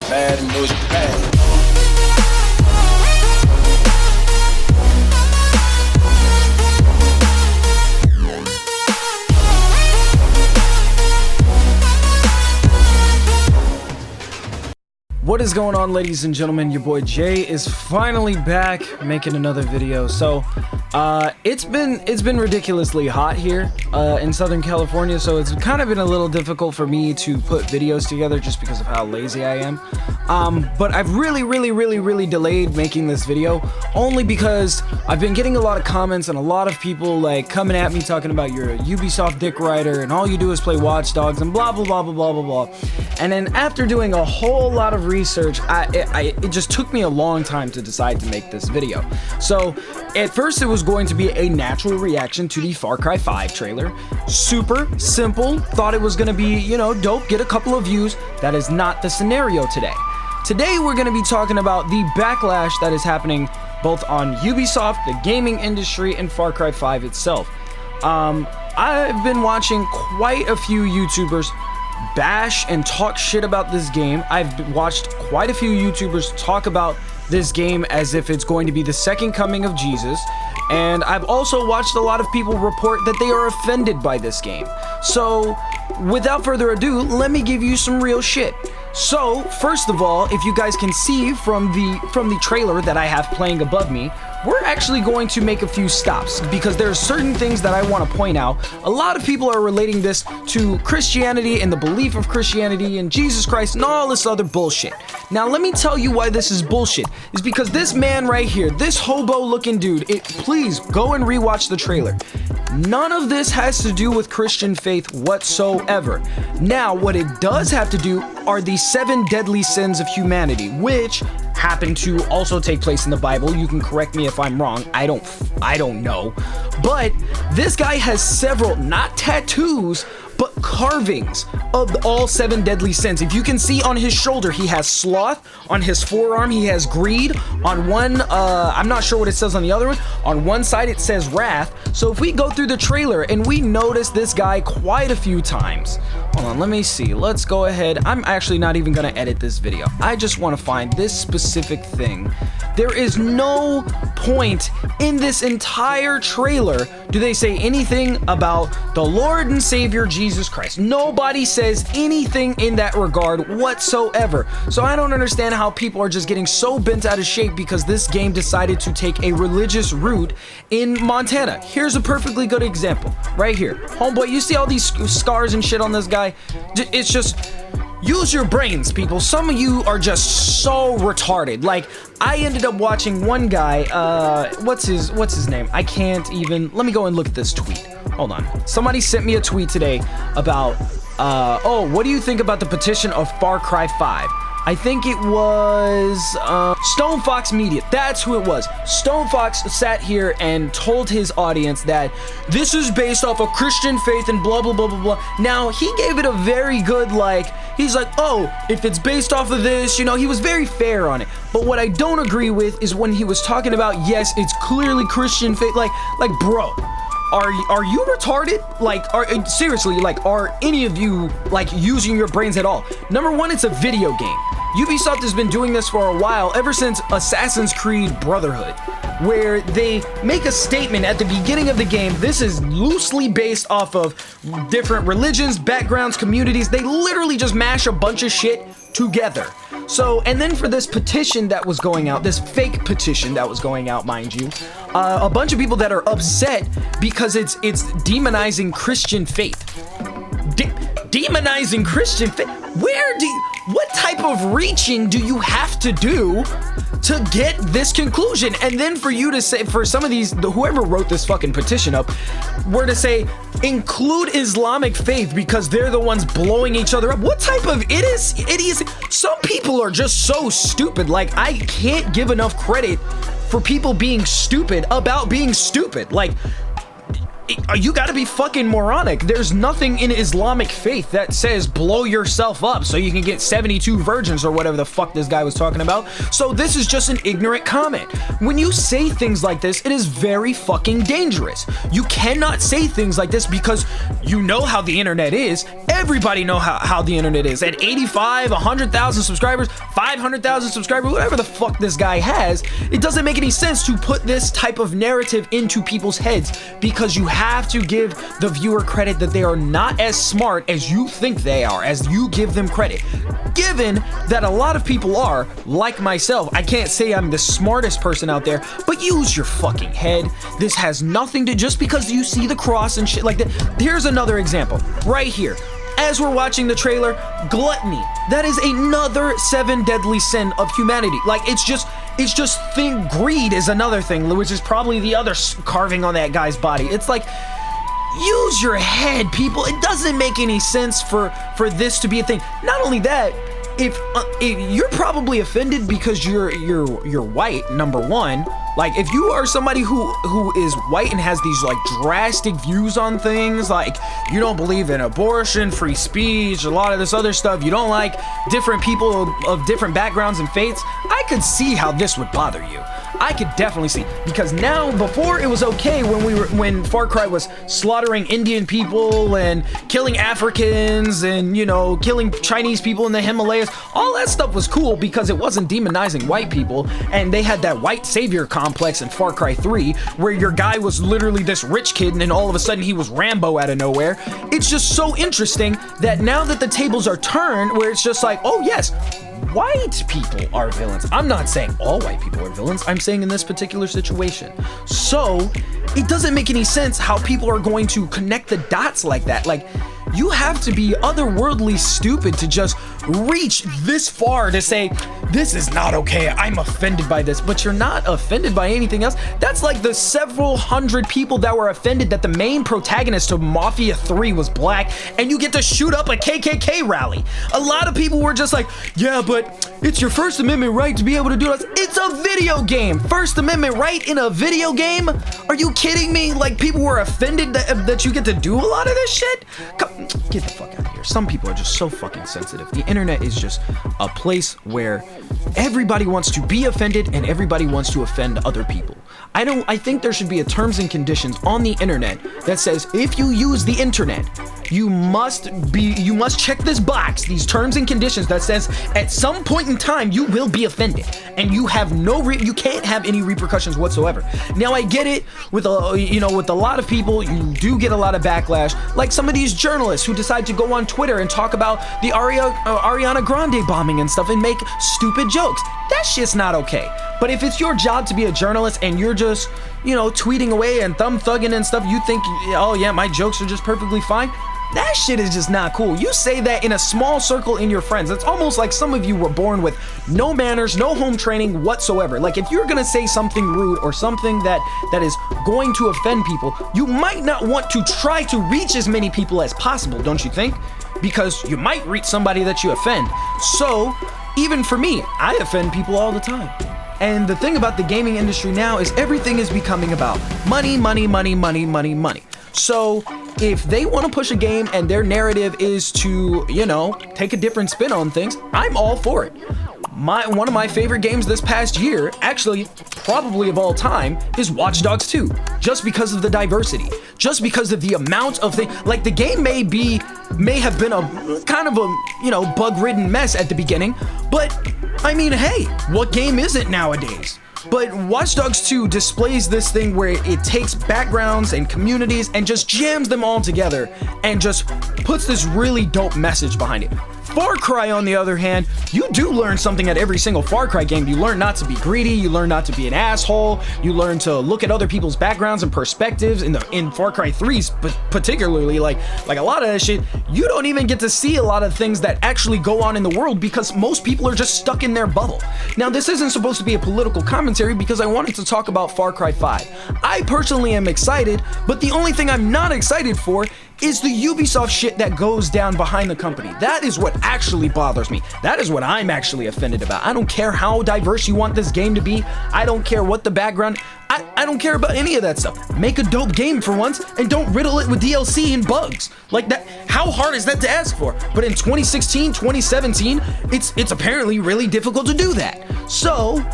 bad and those bad. What is going on, ladies and gentlemen? Your boy Jay is finally back making another video. So it's been ridiculously hot here in Southern California, so it's kind of been a little difficult for me to put videos together just because of how lazy I am. But I've really delayed making this video only because I've been getting a lot of comments and a lot of people like coming at me talking about you're a Ubisoft dick rider and all you do is play Watch Dogs and blah blah blah blah blah blah blah. And then after doing a whole lot of research, it just took me a long time to decide to make this video. So at first it was going to be a natural reaction to the Far Cry 5 trailer. Super simple, thought it was going to be, you know, dope, get a couple of views. That is not the scenario today. Today we're going to be talking about the backlash that is happening both on Ubisoft, the gaming industry, and Far Cry 5 itself. I've been watching quite a few YouTubers bash and talk shit about this game. I've watched quite a few YouTubers talk about this game as if it's going to be the second coming of Jesus, and I've also watched a lot of people report that they are offended by this game. So without further ado, let me give you some real shit. So first of all, if you guys can see from the trailer that I have playing above me, we're actually going to make a few stops because there are certain things that I want to point out. A lot of people are relating this to Christianity and the belief of Christianity and Jesus Christ and all this other bullshit. Now let me tell you why this is bullshit. It's because this man right here, this hobo looking dude, please go and rewatch the trailer. None of this has to do with Christian faith whatsoever. Now, what it does have to do are the 7 deadly sins of humanity, which happen to also take place in the Bible. You can correct me if I'm wrong. I don't know. But this guy has several, not tattoos, but carvings of all 7 deadly sins. If you can see on his shoulder, he has sloth. On his forearm, he has greed. On one, I'm not sure what it says on the other one. On one side, it says wrath. So if we go through the trailer and we notice this guy quite a few times. Hold on, let me see. Let's go ahead. I'm actually not even gonna edit this video. I just want to find this specific thing. There is no point in this entire trailer do they say anything about the Lord and Savior Jesus Christ. Nobody says anything in that regard whatsoever. So I don't understand how people are just getting so bent out of shape because this game decided to take a religious route in Montana. Here's a perfectly good example right here. Homeboy, you see all these scars and shit on this guy? It's just... use your brains, people. Some of you are just so retarded. Like, I ended up watching one guy, what's his name? I can't even, let me go and look at this tweet. Hold on. Somebody sent me a tweet today about, oh, what do you think about the petition of Far Cry 5? I think it was Stone Fox Media. That's who it was. Stone Fox sat here and told his audience that this is based off of Christian faith and blah blah blah blah blah. Now he gave it a very good, like, he's like, oh, if it's based off of this, you know, he was very fair on it. But what I don't agree with is when he was talking about, yes, it's clearly Christian faith, like bro, are you retarded? Like, seriously, like, are any of you like using your brains at all? Number one, it's a video game. Ubisoft has been doing this for a while, ever since Assassin's Creed Brotherhood, where they make a statement at the beginning of the game. This is loosely based off of different religions, backgrounds, communities. They literally just mash a bunch of shit together. So, and then for this petition that was going out, this fake petition that was going out, mind you, a bunch of people that are upset because it's demonizing Christian faith. Demonizing Christian faith? What type of reaching do you have to do to get this conclusion? And then for you to say, for some of these, whoever wrote this fucking petition up, were to say, include Islamic faith because they're the ones blowing each other up. What type of idiocy? Some people are just so stupid. Like, I can't give enough credit for people being stupid about being stupid. Like, you gotta be fucking moronic. There's nothing in Islamic faith that says blow yourself up so you can get 72 virgins or whatever the fuck this guy was talking about. So this is just an ignorant comment. When you say things like this, it is very fucking dangerous. You cannot say things like this because you know how the internet is. Everybody know how the internet is. At 85, 100,000 subscribers, 500,000 subscribers, whatever the fuck this guy has, it doesn't make any sense to put this type of narrative into people's heads, because you have to give the viewer credit that they are not as smart as you think they are, as you give them credit. Given that a lot of people are, like myself, I can't say I'm the smartest person out there, but use your fucking head. This has nothing to, just because you see the cross and shit like that. Here's another example, right here. As we're watching the trailer, gluttony. That is another 7 deadly sin of humanity. Like, it's just greed is another thing, which is probably the other carving on that guy's body. It's like, use your head, people. It doesn't make any sense for this to be a thing. Not only that, if you're probably offended because you're white, number one. Like, if you are somebody who is white and has these like drastic views on things, like you don't believe in abortion, free speech, a lot of this other stuff, you don't like different people of different backgrounds and faiths, I could see how this would bother you. I could definitely see, because now, before it was okay when Far Cry was slaughtering Indian people and killing Africans and, you know, killing Chinese people in the Himalayas, all that stuff was cool because it wasn't demonizing white people, and they had that white savior complex in Far Cry 3 where your guy was literally this rich kid and then all of a sudden he was Rambo out of nowhere. It's just so interesting that now that the tables are turned, where it's just like, oh yes, white people are villains. I'm not saying all white people are villains. I'm saying in this particular situation. So it doesn't make any sense how people are going to connect the dots like that. Like, you have to be otherworldly stupid to just reach this far to say, this is not okay, I'm offended by this, but you're not offended by anything else. That's like the several hundred people that were offended that the main protagonist of Mafia 3 was black, and you get to shoot up a KKK rally. A lot of people were just like, yeah, but it's your First Amendment right to be able to do this. It's a video game. First Amendment right in a video game? Are you kidding me? Like, people were offended that you get to do a lot of this shit? Get the fuck out of here. Some people are just so fucking sensitive. The internet is just a place where everybody wants to be offended and everybody wants to offend other people. I think there should be a terms and conditions on the internet that says if you use the internet, you must check this box, these terms and conditions that says at some point in time you will be offended and you have you can't have any repercussions whatsoever. Now I get it with a lot of people, you do get a lot of backlash, like some of these journalists who decide to go on Twitter and talk about the Ariana Grande bombing and stuff and make stupid jokes. That shit's not okay. But if it's your job to be a journalist and you're just, tweeting away and thumb thugging and stuff, you think, oh yeah, my jokes are just perfectly fine. That shit is just not cool. You say that in a small circle in your friends. It's almost like some of you were born with no manners, no home training whatsoever. Like, if you're gonna say something rude or something that is going to offend people, you might not want to try to reach as many people as possible, don't you think? Because you might reach somebody that you offend. So, even for me, I offend people all the time. And the thing about the gaming industry now is everything is becoming about money, money, money, money, money, money. So if they want to push a game and their narrative is to, take a different spin on things, I'm all for it. One of my favorite games this past year, actually probably of all time, is Watch Dogs 2. Just because of the diversity, just because of the amount of things. Like, the game may have been a kind of a bug-ridden mess at the beginning, but I mean, hey, what game isn't nowadays? But Watch Dogs 2 displays this thing where it takes backgrounds and communities and just jams them all together and just puts this really dope message behind it. Far Cry, on the other hand, you do learn something at every single Far Cry game. You learn not to be greedy, you learn not to be an asshole, you learn to look at other people's backgrounds and perspectives. In Far Cry 3 particularly, like a lot of that shit, you don't even get to see a lot of things that actually go on in the world because most people are just stuck in their bubble. Now, this isn't supposed to be a political commentary because I wanted to talk about Far Cry 5. I personally am excited, but the only thing I'm not excited for is the Ubisoft shit that goes down behind the company. That is what actually bothers me. That is what I'm actually offended about. I don't care how diverse you want this game to be. I don't care what the background. I don't care about any of that stuff. Make a dope game for once and don't riddle it with DLC and bugs. Like that, how hard is that to ask for? But in 2016, 2017, it's apparently really difficult to do that. So,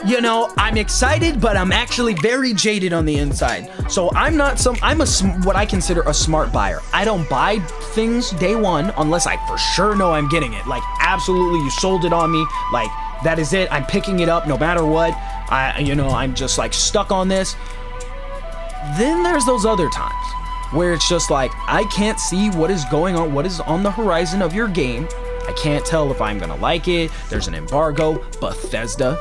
you know, I'm excited, but I'm actually very jaded on the inside. So I'm what I consider a smart buyer. I don't buy things day one unless I for sure know I'm getting it. Like, absolutely, you sold it on me. Like, that is it. I'm picking it up no matter what. I'm just like stuck on this. Then there's those other times where it's just like, I can't see what is going on, what is on the horizon of your game. I can't tell if I'm gonna like it. There's an embargo. Bethesda,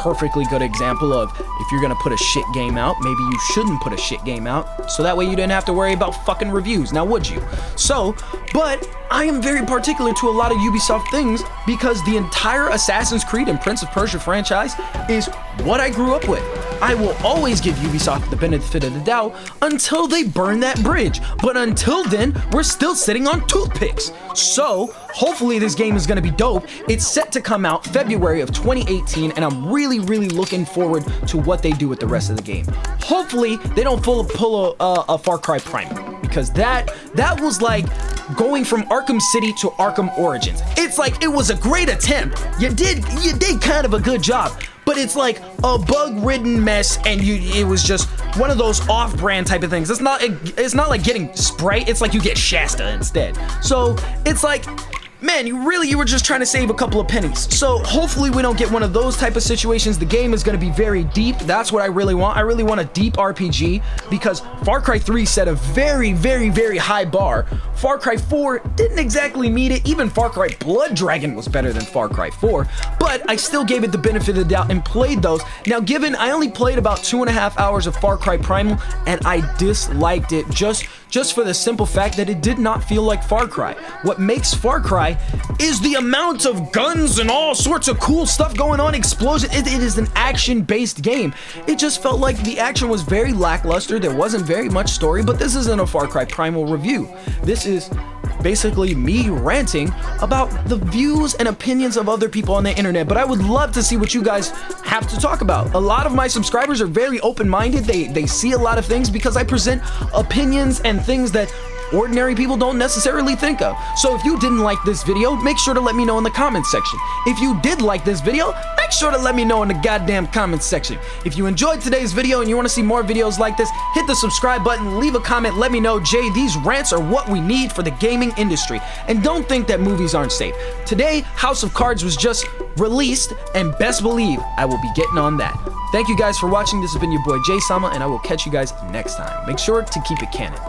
perfectly good example of if you're gonna put a shit game out, maybe you shouldn't put a shit game out, so that way you didn't have to worry about fucking reviews. Now, would you? So, but I am very particular to a lot of Ubisoft things because the entire Assassin's Creed and Prince of Persia franchise is what I grew up with. I will always give Ubisoft the benefit of the doubt until they burn that bridge. But until then, we're still sitting on toothpicks. So, hopefully this game is gonna be dope. It's set to come out February of 2018, and I'm really looking forward to what they do with the rest of the game. Hopefully, they don't pull a Far Cry Primal, because that was like going from Arkham City to Arkham Origins. It's like, it was a great attempt. You did kind of a good job. But it's like a bug-ridden mess, and it was just one of those off-brand type of things. It's not like getting Sprite, it's like you get Shasta instead. So it's like, man, you were just trying to save a couple of pennies. So hopefully we don't get one of those type of situations. The game is going to be very deep. That's what I really want. I really want a deep RPG, because Far Cry 3 set a very high bar. Far Cry 4 didn't exactly meet it. Even Far Cry Blood Dragon was better than Far Cry 4, but I still gave it the benefit of the doubt and played those. Now, given I only played about 2.5 hours of Far Cry Primal, and I disliked it just for the simple fact that it did not feel like Far Cry. What makes Far Cry is the amount of guns and all sorts of cool stuff going on, explosion. It is an action-based game. It just felt like the action was very lackluster. There wasn't very much story, but this isn't a Far Cry Primal review. This is basically me ranting about the views and opinions of other people on the internet, but I would love to see what you guys have to talk about. A lot of my subscribers are very open-minded. They see a lot of things because I present opinions and things that ordinary people don't necessarily think of. So if you didn't like this video, make sure to let me know in the comments section. If you did like this video, make sure to let me know in the goddamn comments section. If you enjoyed today's video and you want to see more videos like this, hit the subscribe button, leave a comment, let me know, Jay, these rants are what we need for the gaming industry. And don't think that movies aren't safe. Today, House of Cards was just released, and best believe I will be getting on that. Thank you guys for watching. This has been your boy JustJaySama, and I will catch you guys next time. Make sure to keep it canon.